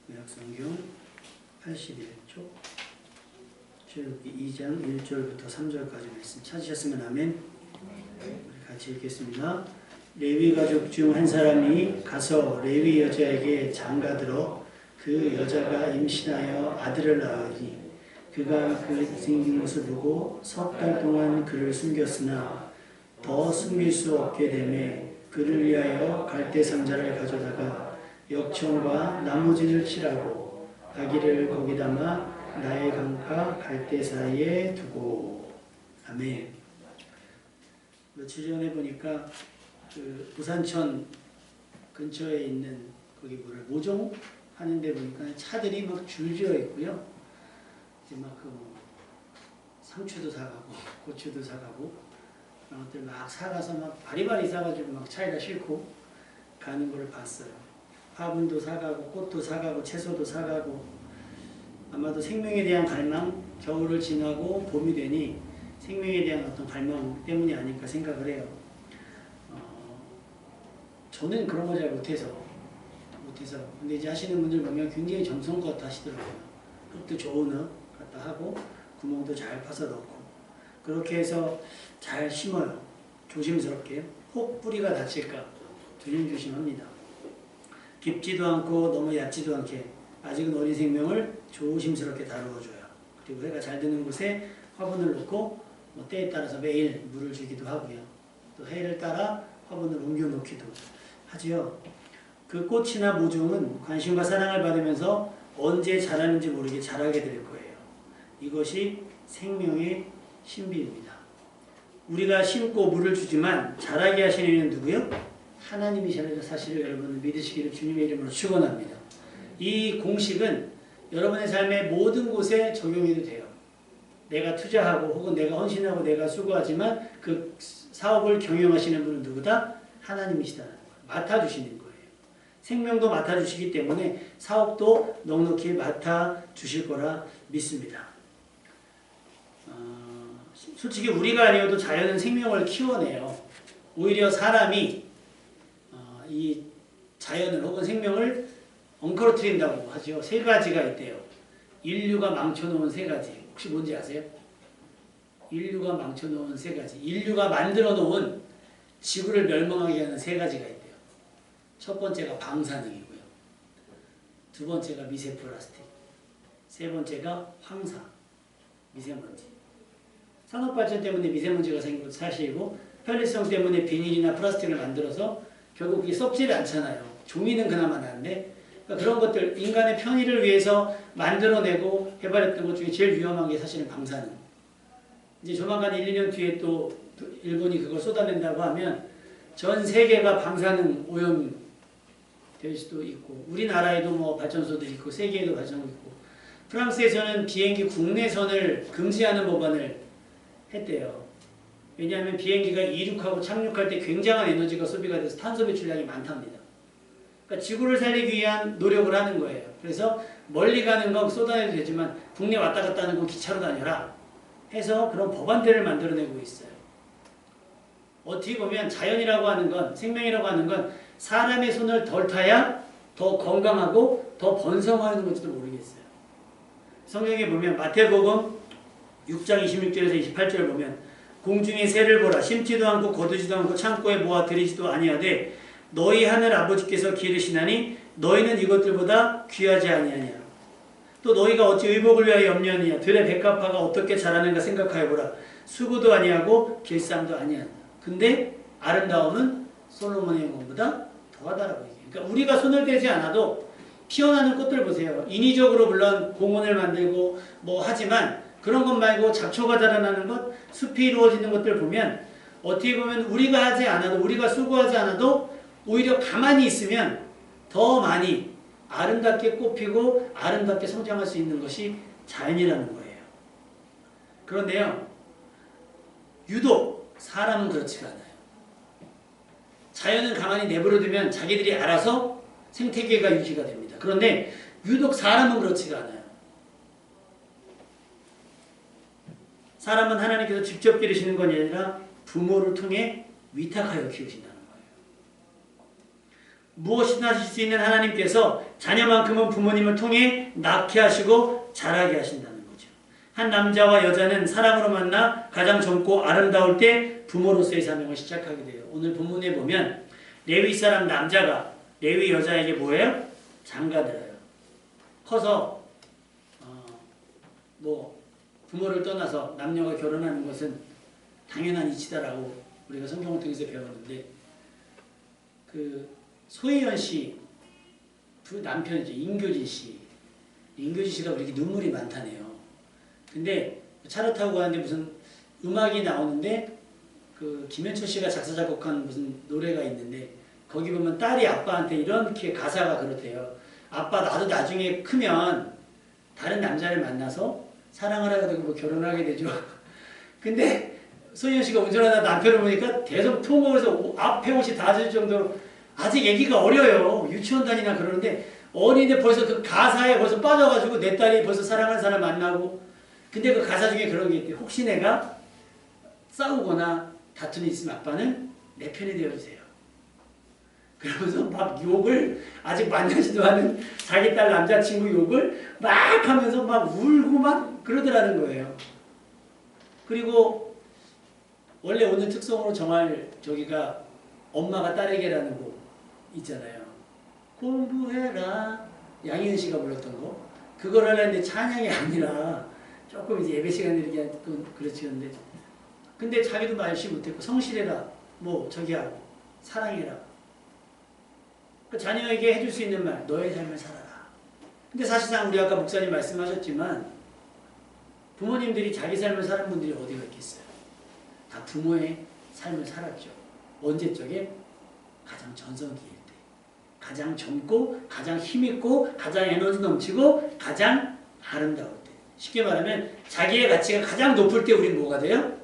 구약성경 81쪽 출애굽기 2장 1절부터 3절까지 말씀 찾으셨으면 아멘. 우리 같이 읽겠습니다. 레위 가족 중 한 사람이 가서 레위 여자에게 장가들어 그 여자가 임신하여 아들을 낳으니 그가 그 생긴 것을 보고 석 달 동안 그를 숨겼으나 더 숨길 수 없게 되매 그를 위하여 갈대 상자를 가져다가 역청과 나무진을 칠하고 아기를 거기 담아 나일 강과 갈대 사이에 두고. 아멘. 며칠 전에 보니까 그 부산천 근처에 있는 거기 뭐를 모종 하는 데 보니까 차들이 막 줄지어 있고요. 이제 막 그 상추도 사가고 고추도 사가고 그런 것들 막 사가서 막 바리바리 사가지고 막 차에다 싣고 가는 걸 봤어요. 화분도 사가고 꽃도 사가고 채소도 사가고 아마도 생명에 대한 갈망, 겨울을 지나고 봄이 되니 생명에 대한 어떤 갈망 때문이 아닐까 생각을 해요. 저는 그런 거 잘 못해서 근데 이제 하시는 분들 보면 굉장히 정성껏 하시더라고요. 흙도 좋은 흙 갖다 하고 구멍도 잘 파서 넣고 그렇게 해서 잘 심어요. 조심스럽게. 혹 뿌리가 다칠까 조심조심합니다. 깊지도 않고 너무 얕지도 않게 아직은 어린 생명을 조심스럽게 다루어줘요. 그리고 해가 잘 드는 곳에 화분을 놓고 뭐 때에 따라서 매일 물을 주기도 하고요. 또 해를 따라 화분을 옮겨 놓기도 하지요. 그 꽃이나 모종은 관심과 사랑을 받으면서 언제 자라는지 모르게 자라게 될 거예요. 이것이 생명의 신비입니다. 우리가 심고 물을 주지만 자라게 하시는 이는 누구요? 하나님이시라는 사실을 여러분은 믿으시기를 주님의 이름으로 축원합니다. 이 공식은 여러분의 삶의 모든 곳에 적용해도 돼요. 내가 투자하고 혹은 내가 헌신하고 내가 수고하지만 그 사업을 경영하시는 분은 누구다? 하나님이시다는 거예요. 맡아주시는 거예요. 생명도 맡아주시기 때문에 사업도 넉넉히 맡아주실 거라 믿습니다. 솔직히 우리가 아니어도 자연은 생명을 키워내요. 오히려 사람이 이 자연을 혹은 생명을 엉클어뜨린다고 하죠. 세 가지가 있대요. 인류가 망쳐놓은 세 가지. 혹시 뭔지 아세요? 인류가 망쳐놓은 세 가지. 인류가 만들어놓은 지구를 멸망하게 하는 세 가지가 있대요. 첫 번째가 방사능이고요. 두 번째가 미세 플라스틱. 세 번째가 황사, 미세먼지. 산업발전 때문에 미세먼지가 생긴 것도 사실이고 편리성 때문에 비닐이나 플라스틱을 만들어서 결국 이게 썩지를 않잖아요. 종이는 그나마 나은데 그러니까 그런 것들 인간의 편의를 위해서 만들어내고 개발했던 것 중에 제일 위험한 게 사실은 방사능. 이제 조만간 1, 2년 뒤에 또 일본이 그걸 쏟아낸다고 하면 전 세계가 방사능 오염 될 수도 있고 우리나라에도 뭐 발전소도 있고 세계에도 발전소 있고 프랑스에서는 비행기 국내선을 금지하는 법안을 했대요. 왜냐하면 비행기가 이륙하고 착륙할 때 굉장한 에너지가 소비가 돼서 탄소 배출량이 많답니다. 그러니까 지구를 살리기 위한 노력을 하는 거예요. 그래서 멀리 가는 건 쏟아내도 되지만 국내 왔다 갔다 하는 건 기차로 다녀라 해서 그런 법안들을 만들어내고 있어요. 어떻게 보면 자연이라고 하는 건 생명이라고 하는 건 사람의 손을 덜 타야 더 건강하고 더 번성하는 건지도 모르겠어요. 성경에 보면 마태복음 6장 26절에서 28절을 보면 공중의 새를 보라 심지도 않고 거두지도 않고 창고에 모아 들이지도 아니하되 너희 하늘 아버지께서 기르시나니 너희는 이것들보다 귀하지 아니하냐. 또 너희가 어찌 의복을 위하여 염려하느냐. 들의 백합화가 어떻게 자라는가 생각하여 보라. 수고도 아니하고 길쌈도 아니한다. 근데 아름다움은 솔로몬의 것보다 더하다라고 얘기해요. 그러니까 우리가 손을 대지 않아도 피어나는 꽃들 보세요. 인위적으로 물론 공원을 만들고 뭐 하지만 그런 것 말고 잡초가 자라나는 것, 숲이 이루어지는 것들 보면 어떻게 보면 우리가 하지 않아도 우리가 수고하지 않아도 오히려 가만히 있으면 더 많이 아름답게 꽃피고 아름답게 성장할 수 있는 것이 자연이라는 거예요. 그런데요. 유독 사람은 그렇지가 않아요. 자연은 가만히 내버려두면 자기들이 알아서 생태계가 유지가 됩니다. 그런데 유독 사람은 그렇지가 않아요. 사람은 하나님께서 직접 기르시는 것이 아니라 부모를 통해 위탁하여 키우신다는 거예요. 무엇이나 하실 수 있는 하나님께서 자녀만큼은 부모님을 통해 낳게 하시고 자라게 하신다는 거죠. 한 남자와 여자는 사랑으로 만나 가장 젊고 아름다울 때 부모로서의 사명을 시작하게 돼요. 오늘 본문에 보면 레위 사람 남자가 레위 여자에게 뭐예요? 장가들어요. 커서 부모를 떠나서 남녀가 결혼하는 것은 당연한 이치다라고 우리가 성경을 통해서 배웠는데, 그 소희연 씨 그 남편이죠. 임교진 씨. 임교진 씨가 왜 이렇게 눈물이 많다네요. 근데 차를 타고 가는데 무슨 음악이 나오는데 그 김현철 씨가 작사 작곡한 무슨 노래가 있는데 거기 보면 딸이 아빠한테 이렇게 가사가 그렇대요. 아빠 나도 나중에 크면 다른 남자를 만나서 사랑을 하게 되고 뭐 결혼을 하게 되죠. 근데 소희연 씨가 운전하다 남편을 보니까 대성 통곡해서 앞에 옷이 다 젖을 정도로 아직 애기가 어려요. 유치원 다니나 그러는데 어린데 벌써 그 가사에 벌써 빠져가지고 내 딸이 벌써 사랑하는 사람 만나고, 근데 그 가사 중에 그런 게 있대. 혹시 내가 싸우거나 다툼이 있으면 아빠는 내 편이 되어주세요. 그러면서 막 욕을, 아직 만나지도 않은 자기 딸 남자친구 욕을 막 하면서 막 울고 막 그러더라는 거예요. 그리고 원래 오늘 특성으로 정할 저기가 엄마가 딸에게라는 곡 있잖아요. 공부해라. 양희은 씨가 불렀던 거. 그걸 하려는데 찬양이 아니라 조금 이제 예배 시간에 이렇게 하고 그렇지는데, 근데 자기도 말씨 못했고 성실해라. 뭐 저기 하고 사랑해라. 그 자녀에게 해줄 수 있는 말, 너의 삶을 살아라. 근데 사실상 우리 아까 목사님 말씀하셨지만 부모님들이 자기 삶을 사는 분들이 어디가 있겠어요? 다 부모의 삶을 살았죠. 언제적에? 가장 전성기일 때. 가장 젊고 가장 힘있고 가장 에너지 넘치고 가장 아름다울 때. 쉽게 말하면 자기의 가치가 가장 높을 때 우린 뭐가 돼요?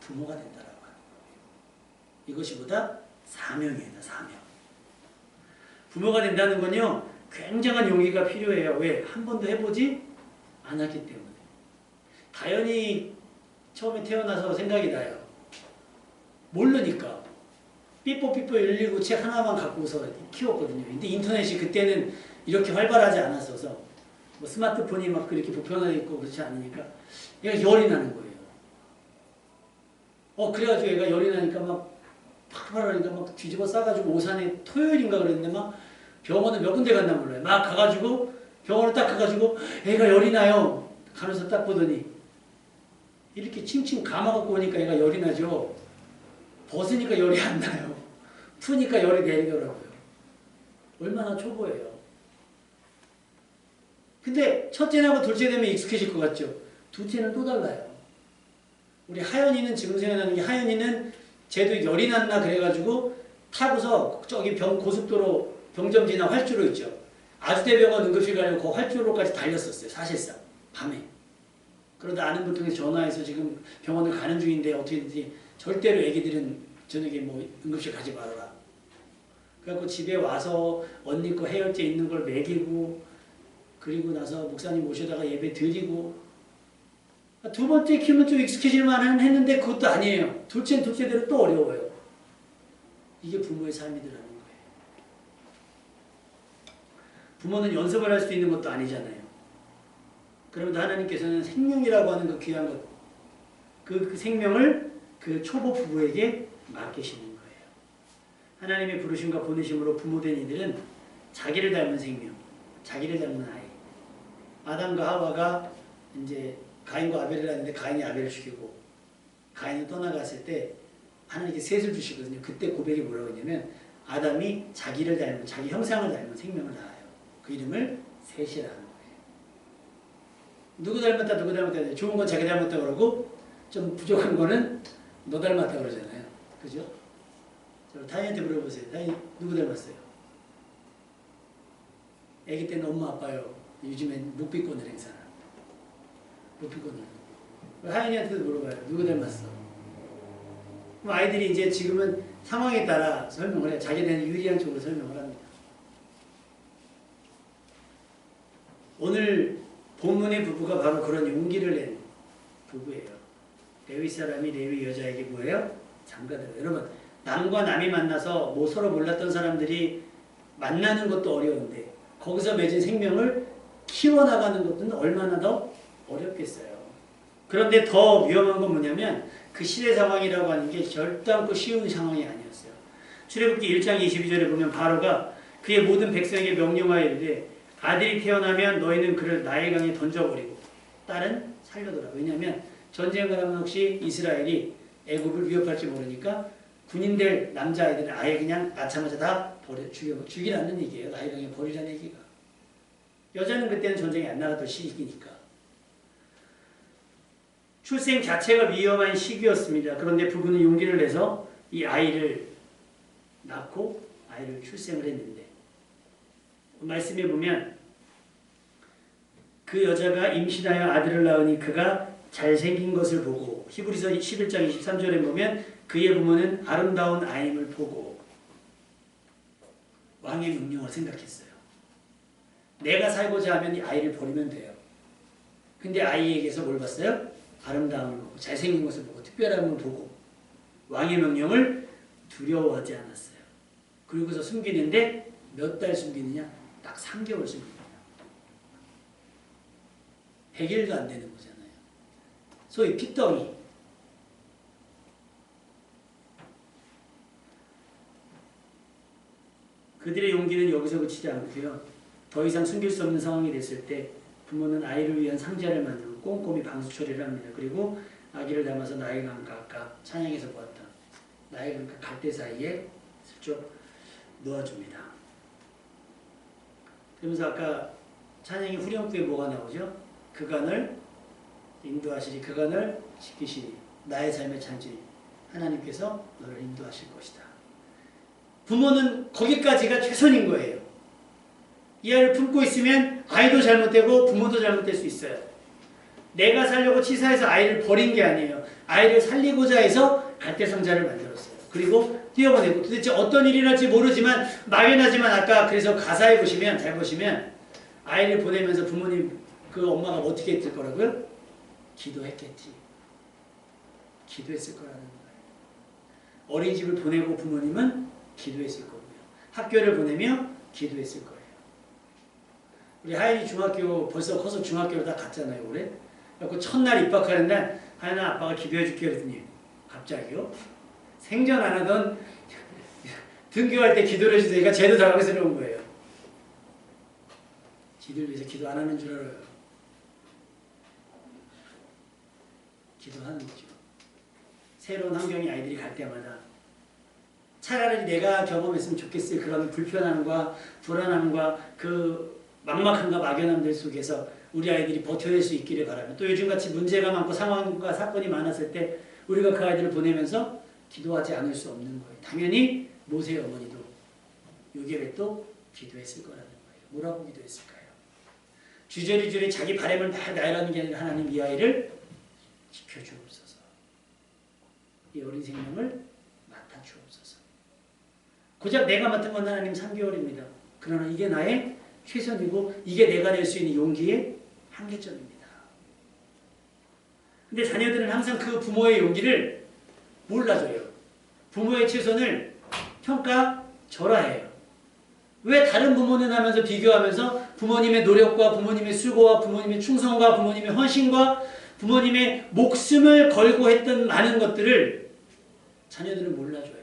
부모가 된다라고 하는 거예요. 이것이 보다 사명이에요. 사명. 부모가 된다는 건요, 굉장한 용기가 필요해요. 왜? 한 번도 해보지 않았기 때문에. 다현이 처음에 태어나서 생각이 나요. 모르니까. 삐뽀삐뽀 119 책 하나만 갖고서 키웠거든요. 근데 인터넷이 그때는 이렇게 활발하지 않았어서 뭐 스마트폰이 막 그렇게 보편화되어 있고 그렇지 않으니까 얘가 열이 나는 거예요. 그래가지고 얘가 열이 나니까 막 팔팔하니까 막 뒤집어 싸가지고 오산에 토요일인가 그랬는데 막 병원을 몇 군데 갔나 몰라요. 막 가가지고 병원을 딱 가가지고 애가 열이 나요. 간호사 딱 보더니 이렇게 칭칭 감아갖고 오니까 얘가 열이 나죠. 벗으니까 열이 안 나요. 푸니까 열이 내리더라고요. 얼마나 초보예요. 근데 첫째 나고 둘째 되면 익숙해질 것 같죠. 둘째는 또 달라요. 우리 하연이는 지금 생각나는 게, 하연이는 쟤도 열이 났나 그래가지고 타고서 저기 고속도로 병점 지나 활주로 있죠. 아주대병원 응급실 가려고 그 활주로까지 달렸었어요. 사실상 밤에. 그러다 아는 분 통해서 전화해서 지금 병원을 가는 중인데 어떻게든지 절대로 애기들은 저녁에 뭐 응급실 가지 말아라. 그래갖고 집에 와서 언니 거 해열제 있는 걸 먹이고, 그리고 나서 목사님 모셔다가 예배 드리고, 두 번째 키우면 좀 익숙해질 만은 했는데 그것도 아니에요. 둘째는 둘째대로 또 어려워요. 이게 부모의 삶이더라는 거예요. 부모는 연습을 할 수 있는 것도 아니잖아요. 그러면 하나님께서는 생명이라고 하는 그 귀한 것, 그 생명을 그 초보 부부에게 맡기시는 거예요. 하나님의 부르심과 보내심으로 부모된 이들은 자기를 닮은 생명, 자기를 닮은 아이. 아담과 하와가 이제 가인과 아벨을 하는데 가인이 아벨을 죽이고 가인이 떠나갔을 때 하나님께 셋을 주시거든요. 그때 고백이 뭐라고 했냐면 아담이 자기를 닮은, 자기 형상을 닮은 생명을 낳아요. 그 이름을 셋이라는 거예요. 누구 닮았다 누구 닮았다, 좋은 건 자기 닮았다 그러고 좀 부족한 거는 너 닮았다 그러잖아요. 그죠? 다인한테 물어보세요. 다인 누구 닮았어요? 아기 때는 엄마 아빠요. 요즘엔 묵비권을 행사하는. 묵비권을. 하인이한테도 물어봐요. 누구 닮았어? 그럼 아이들이 이제 지금은 상황에 따라 설명을 해요. 자기네는 유리한 쪽으로 설명을 합니다. 오늘 본문의 부부가 바로 그런 용기를 낸 부부예요. 레위 사람이 레위 여자에게 뭐예요? 장가들어요. 여러분, 남과 남이 만나서 뭐 서로 몰랐던 사람들이 만나는 것도 어려운데 거기서 맺은 생명을 키워나가는 것은 얼마나 더 어렵겠어요. 그런데 더 위험한 건 뭐냐면 그 시대 상황이라고 하는 게 절대않고 쉬운 상황이 아니었어요. 출애굽기 1장 22절에 보면 바로가 그의 모든 백성에게 명령하여 이르되 아들이 태어나면 너희는 그를 나일 강에 던져버리고 딸은 살려둬라. 왜냐하면 전쟁을 하면 혹시 이스라엘이 애굽을 위협할지 모르니까 군인들 남자아이들은 아예 그냥 낳자마자 다 죽이라는 얘기예요. 나일 강에 버리라는 얘기가. 여자는 그때는 전쟁에 안 나가던 시기니까. 출생 자체가 위험한 시기였습니다. 그런데 부부는 용기를 내서 이 아이를 낳고 아이를 출생을 했는데 말씀에 보면 그 여자가 임신하여 아들을 낳으니 그가 잘생긴 것을 보고 히브리서 11장 23절에 보면 그의 부모는 아름다운 아임을 보고 왕의 명령을 생각했어요. 내가 살고자 하면 이 아이를 버리면 돼요. 근데 아이에게서 뭘 봤어요? 아름다움을 보고 잘생긴 것을 보고 특별한 걸 보고 왕의 명령을 두려워하지 않았어요. 그리고서 숨기는데 몇 달 숨기느냐? 딱 3개월 숨깁니다. 100일도 안 되는 거잖아요. 소위 핏덩이. 그들의 용기는 여기서 그치지 않고요. 더 이상 숨길 수 없는 상황이 됐을 때 부모는 아이를 위한 상자를 만들고 꼼꼼히 방수 처리를 합니다. 그리고 아기를 담아서 나일강가 아까 찬양에서 보았던 나일강가 갈대 사이에 슬쩍 놓아줍니다. 그러면서 아까 찬양의 후렴구에 뭐가 나오죠? 그간을 인도하시리, 그간을 지키시리, 나의 삶의 찬지 하나님께서 너를 인도하실 것이다. 부모는 거기까지가 최선인 거예요. 이 아이를 품고 있으면 아이도 잘못되고 부모도 잘못될 수 있어요. 내가 살려고 치사해서 아이를 버린 게 아니에요. 아이를 살리고자 해서 갈대상자를 만들었어요. 그리고 뛰어보내고 도대체 어떤 일이 날지 모르지만 막연하지만 아까 그래서 가사에 보시면 잘 보시면 아이를 보내면서 부모님 그 엄마가 어떻게 했을 거라고요? 기도했겠지. 기도했을 거라는 거예요. 어린이집을 보내고 부모님은 기도했을 거고요. 학교를 보내며 기도했을 거예요. 우리 하연이 중학교 벌써 커서 중학교로 다 갔잖아요. 올해. 그래서 첫날 입학하는 날 하연아 아빠가 기도해 줄게 그랬더니 갑자기요? 생전 안 하던 등교할 때 기도를 해주니까 쟤도 당황스러운 거예요. 지들 위해서 기도 안 하는 줄 알아요. 기도하는 거죠. 새로운 환경에 아이들이 갈 때마다 차라리 내가 경험했으면 좋겠을 그런 불편함과 불안함과 그 막막함과 막연함들 속에서 우리 아이들이 버텨낼 수 있기를 바라며 또 요즘같이 문제가 많고 상황과 사건이 많았을 때 우리가 그 아이들을 보내면서 기도하지 않을 수 없는 거예요. 당연히 모세의 어머니도 요게벳도 기도했을 거라는 거예요. 뭐라고 기도했을까요? 주저리주저리 자기 바람을 다 나열하는 게 아니라 하나님 이 아이를 지켜주옵소서. 이 어린 생명을 맡아주옵소서. 고작 내가 맡은 건 하나님 3개월입니다. 그러나 이게 나의 최선이고 이게 내가 낼 수 있는 용기의 한계점입니다. 근데 자녀들은 항상 그 부모의 용기를 몰라줘요. 부모의 최선을 평가절하해요. 왜 다른 부모는 하면서 비교하면서 부모님의 노력과 부모님의 수고와 부모님의 충성과 부모님의 헌신과 부모님의 목숨을 걸고 했던 많은 것들을 자녀들은 몰라줘요.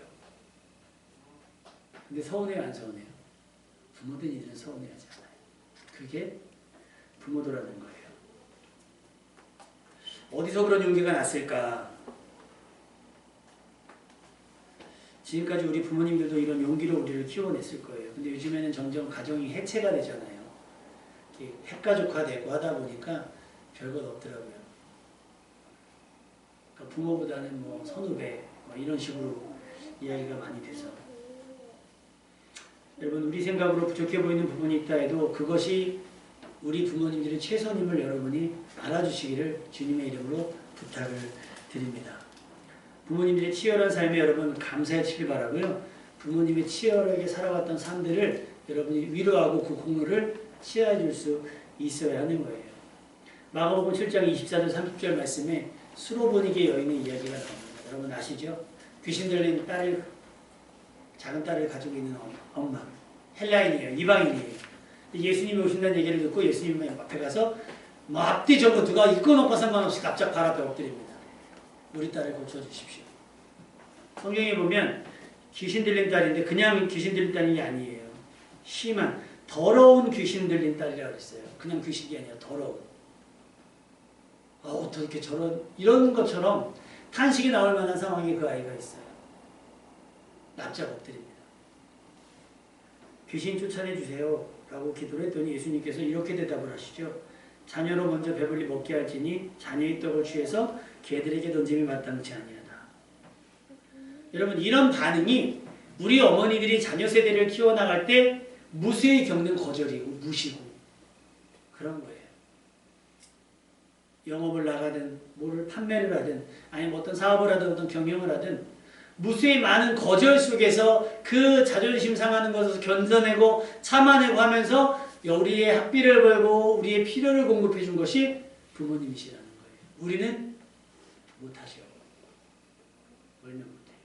근데 서운해요, 안 서운해요? 부모된 이들은 서운해하지 않아요. 그게 부모도라는 거예요. 어디서 그런 용기가 났을까? 지금까지 우리 부모님들도 이런 용기로 우리를 키워냈을 거예요. 근데 요즘에는 점점 가정이 해체가 되잖아요. 핵가족화되고 하다 보니까 별것 없더라고요. 그러니까 부모보다는 뭐 선후배 뭐 이런 식으로 이야기가 많이 돼서 여러분 우리 생각으로 부족해 보이는 부분이 있다 해도 그것이 우리 부모님들의 최선임을 여러분이 알아주시기를 주님의 이름으로 부탁을 드립니다. 부모님들의 치열한 삶에 여러분 감사하시길 바라고요. 부모님이 치열하게 살아왔던 삶들을 여러분이 위로하고 그 공로를 치하해 줄 수 있어야 하는 거예요. 마가복음 7장 24절 30절 말씀에 수로보니게 여인의 이야기가 나옵니다. 여러분 아시죠? 귀신 들린 작은 딸을 가지고 있는 엄마. 헬라인이에요. 이방인이에요. 예수님이 오신다는 얘기를 듣고 예수님 앞에 가서 뭐 앞뒤 전부 누가 있고 없고 상관없이 갑자기 발 앞에 엎드립니다. 우리 딸을 고쳐주십시오. 성경에 보면 귀신 들린 딸인데 그냥 귀신 들린 딸이 아니에요. 심한 더러운 귀신 들린 딸이라고 했어요. 그냥 귀신이 아니라 더러운. 어떻게 저런 이런 것처럼 탄식이 나올 만한 상황에 그 아이가 있어요. 납작 엎드립니다. 귀신 쫓아내 주세요 라고 기도를 했더니 예수님께서 이렇게 대답을 하시죠. 자녀로 먼저 배불리 먹게 할지니 자녀의 떡을 취해서 개들에게 던짐이 마땅치 아니하다. 여러분 이런 반응이 우리 어머니들이 자녀 세대를 키워나갈 때 무수히 겪는 거절이고 무시고 그런 거예요. 영업을 나가든 뭐를 판매를 하든 아니면 어떤 사업을 하든 어떤 경영을 하든 무수히 많은 거절 속에서 그 자존심 상하는 것을 견뎌내고 참아내고 하면서 우리의 학비를 벌고 우리의 필요를 공급해 준 것이 부모님이시라는 거예요. 우리는 못하죠. 얼면 못해요.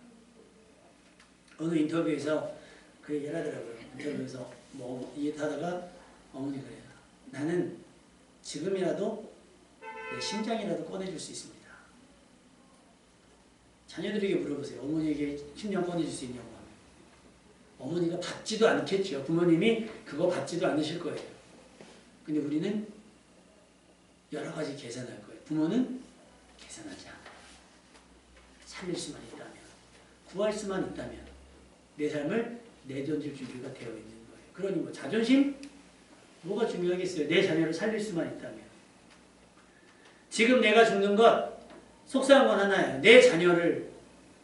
어느 인터뷰에서 그 얘기를 하더라고요. 인터뷰에서 뭐 얘기하다가 어머니가 그래요. 나는 지금이라도 내 심장이라도 꺼내줄 수 있습니다. 자녀들에게 물어보세요. 어머니에게 심장 꺼내줄 수 있냐고 하면. 어머니가 받지도 않겠죠. 부모님이 그거 받지도 않으실 거예요. 근데 우리는 여러 가지 계산할 거예요. 부모는 계산하지 않아요. 살릴 수만 있다면, 구할 수만 있다면 내 삶을 내던질 준비가 되어 있는 거예요. 그러니 뭐 자존심? 뭐가 중요하겠어요. 내 자녀를 살릴 수만 있다면. 지금 내가 죽는 것 속상한 건 하나예요. 내 자녀를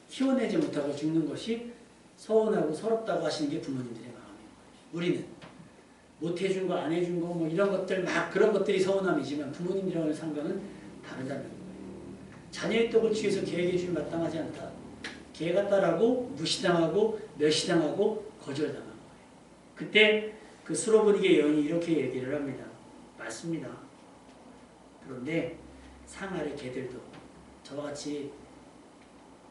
키워내지 못하고 죽는 것이 서운하고 서럽다고 하시는 게 부모님들의 마음인 거예요. 우리는 못해준 거, 안 해준 거, 뭐 이런 것들 막 그런 것들이 서운함이지만 부모님이랑의 상관은 다르다는 거예요. 자녀의 떡을 취해서 개에게 주면 마땅하지 않다. 개 같다라고 무시당하고 멸시당하고 거절당한 거예요. 그때 그 수로보니게 여인이 이렇게 얘기를 합니다. 맞습니다. 그런데 상 아래 개들도 저와 같이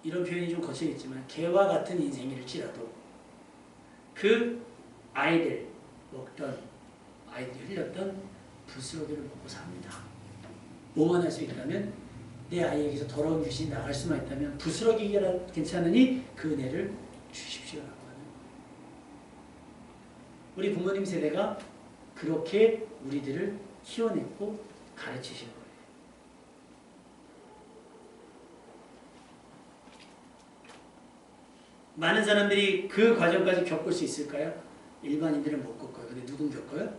이런 표현이 좀 거치겠지만 개와 같은 인생일지라도 그 아이들 먹던 아이들이 흘렸던 부스러기를 먹고 삽니다. 뭐만 할 수 있다면 내 아이에게서 더러운 귀신이 나갈 수만 있다면 부스러기가 괜찮으니 그 은혜를 주십시오라고 하는 거예요. 우리 부모님 세대가 그렇게 우리들을 키워냈고 가르치신 거예요. 많은 사람들이 그 과정까지 겪을 수 있을까요? 일반인들은 못 겪어요. 근데 누군 겪어요?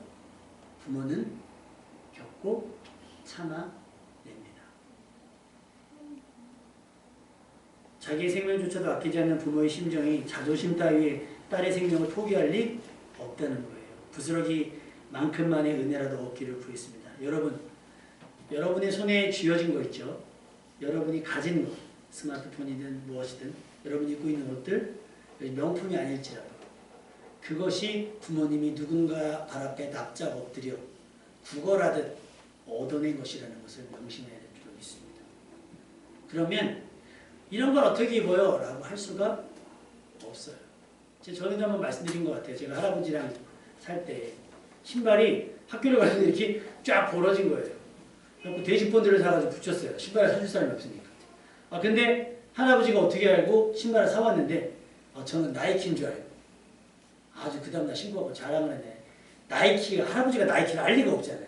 부모는 겪고 참아냅니다. 자기의 생명조차도 아끼지 않는 부모의 심정이 자존심 따위에 딸의 생명을 포기할 리 없다는 거예요. 부스러기만큼만의 은혜라도 얻기를 구했습니다. 여러분의 손에 쥐어진 거 있죠? 여러분이 가진 것, 스마트폰이든 무엇이든 여러분이 입고 있는 옷들, 명품이 아닐지라도 그것이 부모님이 누군가 발 앞에 납작 엎드려 구걸하듯 얻어낸 것이라는 것을 명심해야 될 필요가 있습니다. 그러면 이런 걸 어떻게 입어요? 라고 할 수가 없어요. 제가 전에도 한번 말씀드린 것 같아요. 제가 할아버지랑 살 때 신발이 학교를 가는데 이렇게 쫙 벌어진 거예요. 그래서 돼지본드를 사가지고 붙였어요. 신발을 사줄 사람이 없으니까. 근데 할아버지가 어떻게 알고 신발을 사왔는데 저는 나이키인 줄 알고 아주 그 다음날 신고 하고 자랑을 했네. 할아버지가 나이키를 알 리가 없잖아요.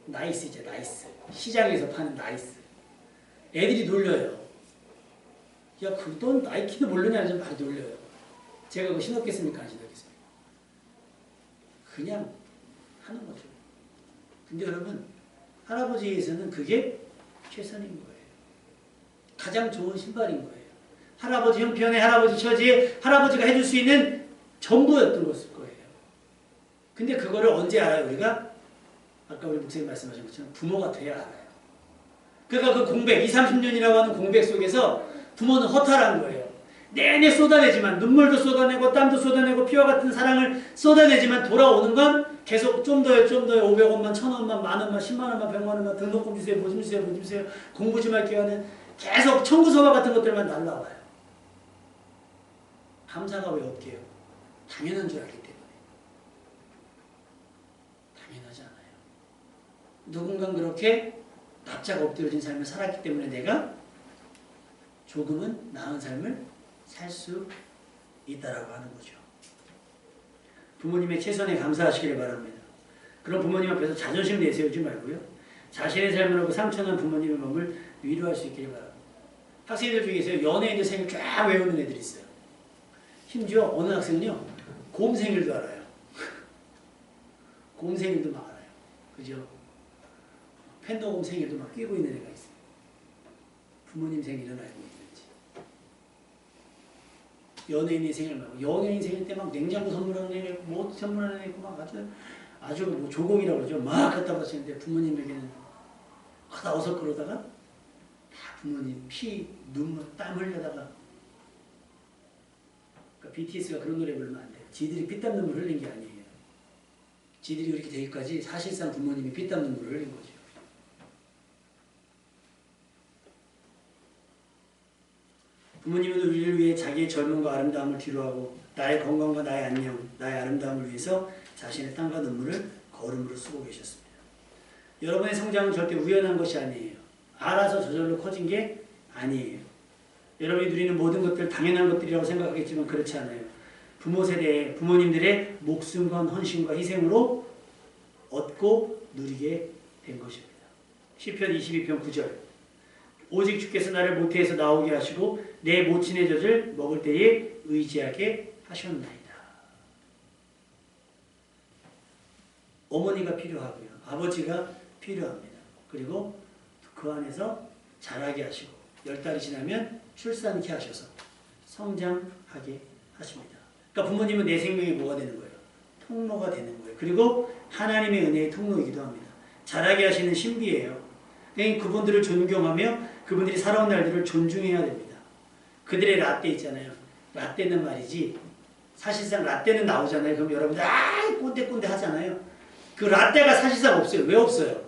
나이스죠, 나이스. 시장에서 파는 나이스. 애들이 놀려요. 야, 넌 나이키도 모르냐? 좀 많이 놀려요. 제가 그거 신었겠습니까? 안 신었겠습니까? 그냥 하는 거죠. 근데 여러분, 할아버지에서는 그게 최선인 거예요. 가장 좋은 신발인 거예요. 할아버지 형편에, 할아버지 처지에 할아버지가 해줄 수 있는 전부였던 것일 거예요. 근데 그거를 언제 알아요? 우리가 아까 우리 목사님 말씀하신 것처럼 부모가 돼야 알아요. 그러니까 그 공백, 20, 30년이라고 하는 공백 속에서 부모는 허탈한 거예요. 내내 쏟아내지만 눈물도 쏟아내고 땀도 쏟아내고 피와 같은 사랑을 쏟아내지만 돌아오는 건 계속 좀 더요, 500원만, 1000원만, 만원만, 10만원만, 100만원만 등록금 주세요, 뭐 좀 주세요, 뭐 좀 주세요, 공부 좀 할게요 하는 계속 청구서와 같은 것들만 날라와요. 감사가 왜 없게요? 당연한 줄 알기 때문에. 당연하지 않아요. 누군가 그렇게 납작 엎드려진 삶을 살았기 때문에 내가 조금은 나은 삶을 살 수 있다라고 하는 거죠. 부모님의 최선에 감사하시기를 바랍니다. 그럼 부모님 앞에서 자존심 내세우지 말고요. 자신의 삶을 하고 상처난 부모님의 마음을 위로할 수 있기를 바랍니다. 학생들 중에서 연예인들 생일 쫙 외우는 애들이 있어요. 심지어 어느 학생은요, 곰 생일도 알아요. 곰 생일도 막 알아요. 그죠? 팬더곰 생일도 막 끼고 있는 애가 있어요. 부모님 생일은 알고 있는지. 연예인의 생일 말고, 연예인 생일 때 막 냉장고 선물하는 애, 뭐 선물하는 애 있고 막 아주 뭐 조공이라고 그러죠. 막 갖다 바치는데 부모님에게는 하다 어설그러다가 다 부모님 피, 눈물, 땀 흘려다가. 그러니까 BTS가 그런 노래 부르면 안 돼요. 지들이 피땀 눈물 흘린 게 아니에요. 지들이 그렇게 되기까지 사실상 부모님이 피땀 눈물을 흘린 거죠. 부모님은 우리를 위해 자기의 젊음과 아름다움을 뒤로하고 나의 건강과 나의 안녕, 나의 아름다움을 위해서 자신의 땀과 눈물을 거름으로 쓰고 계셨습니다. 여러분의 성장은 절대 우연한 것이 아니에요. 알아서 저절로 커진 게 아니에요. 여러분이 누리는 모든 것들 당연한 것들이라고 생각하겠지만 그렇지 않아요. 부모 세대에 부모님들의 목숨과 헌신과 희생으로 얻고 누리게 된 것입니다. 시편 22편 9절 오직 주께서 나를 모태에서 나오게 하시고 내 모친의 젖을 먹을 때에 의지하게 하셨나이다. 어머니가 필요하고요. 아버지가 필요합니다. 그리고 그 안에서 자라게 하시고 10달이 지나면 출산케 하셔서 성장하게 하십니다. 그러니까 부모님은 내 생명이 뭐가 되는 거예요? 통로가 되는 거예요. 그리고 하나님의 은혜의 통로이기도 합니다. 자라게 하시는 신비예요. 그러니까 그분들을 존경하며 그분들이 살아온 날들을 존중해야 됩니다. 그들의 라떼 있잖아요. 라떼는 말이지 사실상 라떼는 나오잖아요. 그럼 여러분들 꼰대꼰대 하잖아요. 그 라떼가 사실상 없어요. 왜 없어요?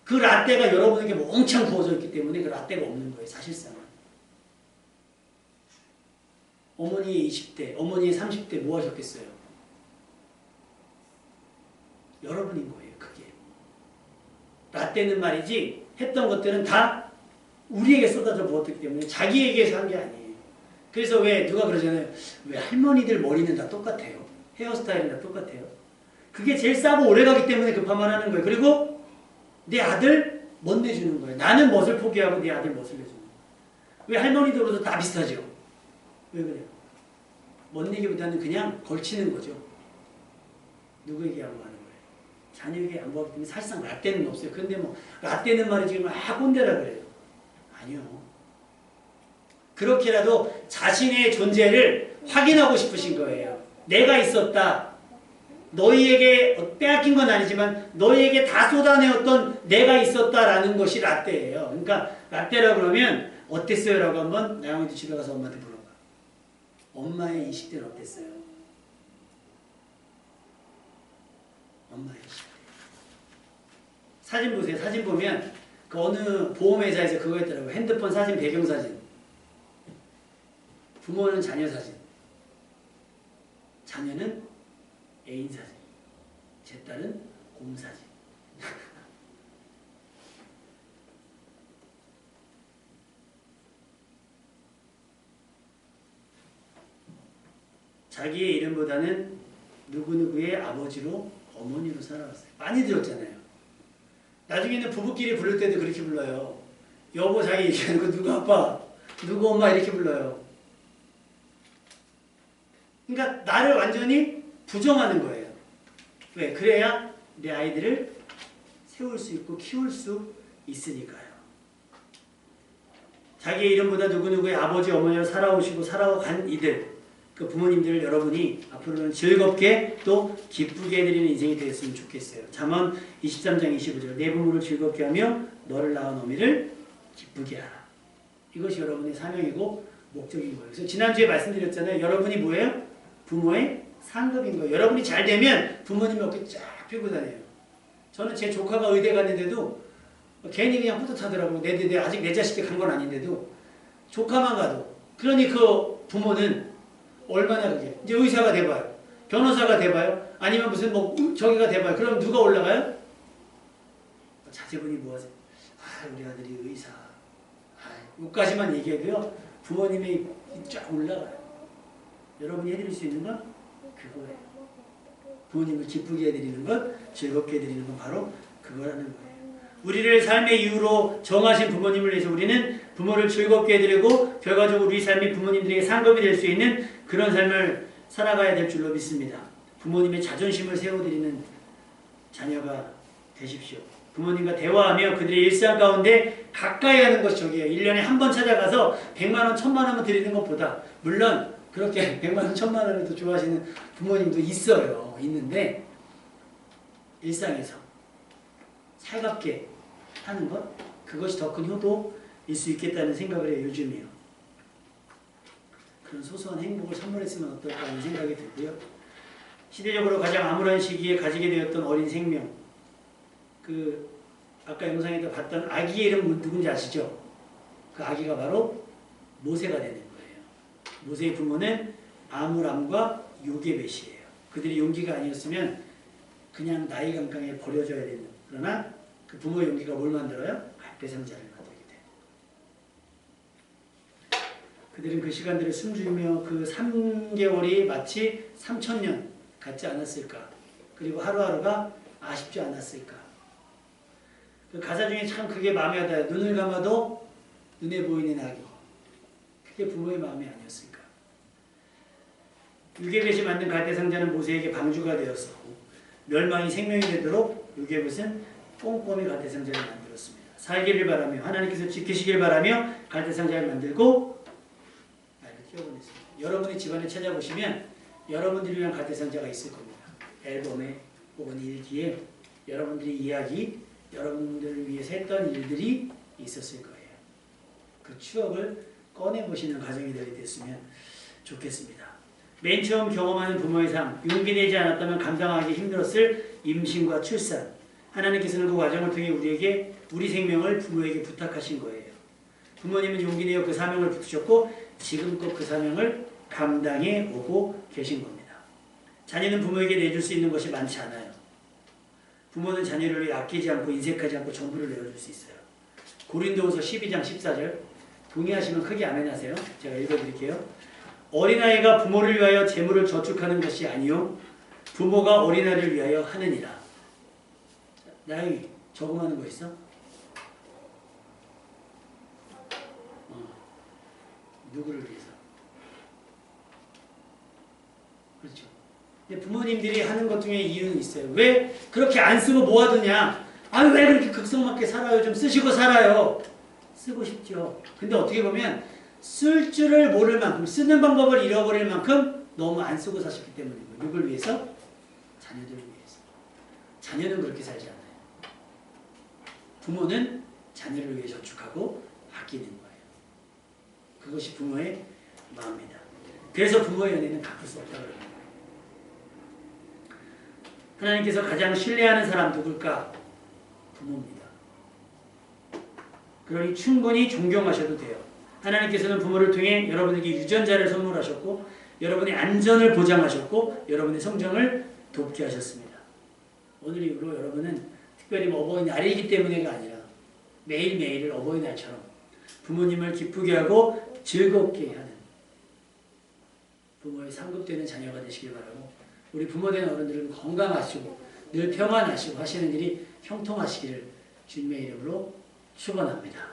그 라떼가 여러분에게 멍청 부어져 있기 때문에 그 라떼가 없는 거예요. 사실상은. 어머니의 20대, 어머니의 30대 뭐 하셨겠어요? 여러분인 거예요. 그게. 라떼는 말이지 했던 것들은 다 우리에게 쏟아져 부었기 때문에 자기에게서 한 게 아니에요. 그래서 왜 누가 그러잖아요. 왜 할머니들 머리는 다 똑같아요. 헤어스타일은 다 똑같아요. 그게 제일 싸고 오래가기 때문에 급함만 하는 거예요. 그리고 내 아들 못 내주는 거예요. 나는 멋을 포기하고 내 아들 멋을 내주는 거예요. 왜 할머니들도 다 비슷하죠? 왜 그래요? 못 내기보다는 그냥 걸치는 거죠. 누구에게 양보하는 거예요? 자녀에게 양보하기 때문에 사실상 라떼는 없어요. 근데 뭐 라떼는 말이지 막 꼰대라 그래요. 아니요. 그렇게라도 자신의 존재를 확인하고 싶으신 거예요. 내가 있었다. 너희에게 빼앗긴 건 아니지만 너희에게 다 쏟아내었던 내가 있었다라는 것이 라떼예요. 그러니까 라떼라고 그러면 어땠어요? 라고 한번 나영이도 집에 가서 엄마한테 물어봐. 엄마의 20대는 어땠어요? 엄마의 20대. 사진 보세요. 사진 보면 그 어느 보험회사에서 그거 했더라고요. 핸드폰 사진, 배경사진. 부모는 자녀 사진. 자녀는 애인 사진. 제 딸은 곰 사진. 자기의 이름보다는 누구누구의 아버지로 어머니로 살아왔어요. 많이 들었잖아요. 나중에는 부부끼리 부를 때도 그렇게 불러요. 여보 자기 얘기하는 거 누구 아빠, 누구 엄마 이렇게 불러요. 그러니까 나를 완전히 부정하는 거예요. 왜? 그래야 내 아이들을 세울 수 있고 키울 수 있으니까요. 자기의 이름보다 누구누구의 아버지, 어머니로 살아오시고 살아간 이들, 그 부모님들을 여러분이 앞으로는 즐겁게 또 기쁘게 해드리는 인생이 되었으면 좋겠어요. 잠언 23장 25절 내 부모를 즐겁게 하며 너를 낳은 어미를 기쁘게 하라. 이것이 여러분의 사명이고 목적인 거예요. 그래서 지난주에 말씀드렸잖아요. 여러분이 뭐예요? 부모의 상급인 거예요. 여러분이 잘 되면 부모님이 어깨 쫙 펴고 다녀요. 저는 제 조카가 의대 갔는데도 괜히 그냥 뿌듯하더라고요. 내 아직 내 자식이 간 건 아닌데도 조카만 가도. 그러니 그 부모는 얼마나 그게. 이제 의사가 돼봐요. 변호사가 돼봐요. 아니면 무슨 뭐 저기가 돼봐요. 그럼 누가 올라가요? 자제분이 뭐하세요? 우리 아들이 의사. 여기까지만 얘기해도요. 부모님이 쫙 올라가요. 여러분이 해드릴 수 있는 건 그거예요. 부모님을 기쁘게 해드리는 것, 즐겁게 해드리는 건 바로 그거라는 거예요. 우리를 삶의 이유로 정하신 부모님을 위해서 우리는 부모를 즐겁게 해드리고 결과적으로 우리 삶이 부모님들에게 상급이 될 수 있는 그런 삶을 살아가야 될 줄로 믿습니다. 부모님의 자존심을 세워드리는 자녀가 되십시오. 부모님과 대화하며 그들의 일상 가운데 가까이 하는 것이 저기예요. 1년에 한 번 찾아가서 100만 원, 1000만 원만 드리는 것보다 물론 그렇게 100만 원, 1000만 원을 더 좋아하시는 부모님도 있어요. 있는데 일상에서 살갑게 하는 것 그것이 더 큰 효도일 수 있겠다는 생각을 해요. 요즘이요. 그런 소소한 행복을 선물했으면 어떨까 하는 생각이 들고요. 시대적으로 가장 암울한 시기에 가지게 되었던 어린 생명 아까 영상에도 봤던 아기의 이름 누군지 아시죠? 그 아기가 바로 모세가 되는 거예요. 모세의 부모는 아므람과 요게벳이에요. 그들이 용기가 아니었으면 그냥 나이 강강에 버려져야 되는. 그러나 그 부모의 용기가 뭘 만들어요? 갈대상자를 만들게 돼요. 그들은 그 시간들을 숨죽이며 그 3개월이 마치 3000년 같지 않았을까? 그리고 하루하루가 아쉽지 않았을까? 그 가사 중에 참 그게 마음에 와닿아요. 눈을 감아도 눈에 보이는 아기. 그게 부모의 마음이 아니었을까? 요게벳이 만든 갈대상자는 모세에게 방주가 되었었고 멸망이 생명이 되도록 요게벳은 꼼꼼히 갈대상자를 만들었습니다. 살기를 바라며 하나님께서 지키시길 바라며 갈대상자를 만들고 아이를 띄워보냈습니다. 여러분의 집안에 찾아보시면 여러분들을 위한 갈대상자가 있을 겁니다. 앨범에 혹은 일기에 여러분들의 이야기, 여러분들을 위해서 했던 일들이 있었을 거예요. 그 추억을 꺼내보시는 가정이 됐으면 좋겠습니다. 맨 처음 경험하는 부모의 삶, 용기 내지 않았다면 감당하기 힘들었을 임신과 출산. 하나님께서는 그 과정을 통해 우리 생명을 부모에게 부탁하신 거예요. 부모님은 용기 내어 그 사명을 붙으셨고 지금껏 그 사명을 감당해 오고 계신 겁니다. 자녀는 부모에게 내줄 수 있는 것이 많지 않아요. 부모는 자녀를 위해 아끼지 않고 인색하지 않고 전부를 내어줄 수 있어요. 고린도후서 12장 14절 동의하시면 크게 아멘하세요. 제가 읽어드릴게요. 어린아이가 부모를 위하여 재물을 저축하는 것이 아니요 부모가 어린아이를 위하여 하느니라. 나영이 적응하는 거 있어? 누구를 위해서? 그렇죠. 근데 부모님들이 하는 것 중에 이유는 있어요. 왜 그렇게 안 쓰고 모아두냐? 왜 그렇게 극성맞게 살아요? 좀 쓰시고 살아요. 쓰고 싶죠. 근데 어떻게 보면 쓸 줄을 모를 만큼, 쓰는 방법을 잃어버릴 만큼 너무 안 쓰고 사셨기 때문이고. 누굴 위해서? 자녀들을 위해서. 자녀는 그렇게 살지 않아요. 부모는 자녀를 위해 저축하고 아끼는 거예요. 그것이 부모의 마음입니다. 그래서 부모의 연애는 갚을 수 없다고 합니다. 하나님께서 가장 신뢰하는 사람 누굴까? 부모입니다. 그러니 충분히 존경하셔도 돼요. 하나님께서는 부모를 통해 여러분에게 유전자를 선물하셨고 여러분의 안전을 보장하셨고 여러분의 성장을 돕게 하셨습니다. 오늘 이후로 여러분은 특별히 어버이날이기 때문에가 아니라 매일매일을 어버이날처럼 부모님을 기쁘게 하고 즐겁게 하는 부모의 상급되는 자녀가 되시길 바라고 우리 부모된 어른들은 건강하시고 늘 평안하시고 하시는 일이 형통하시기를 주님의 이름으로 축원합니다.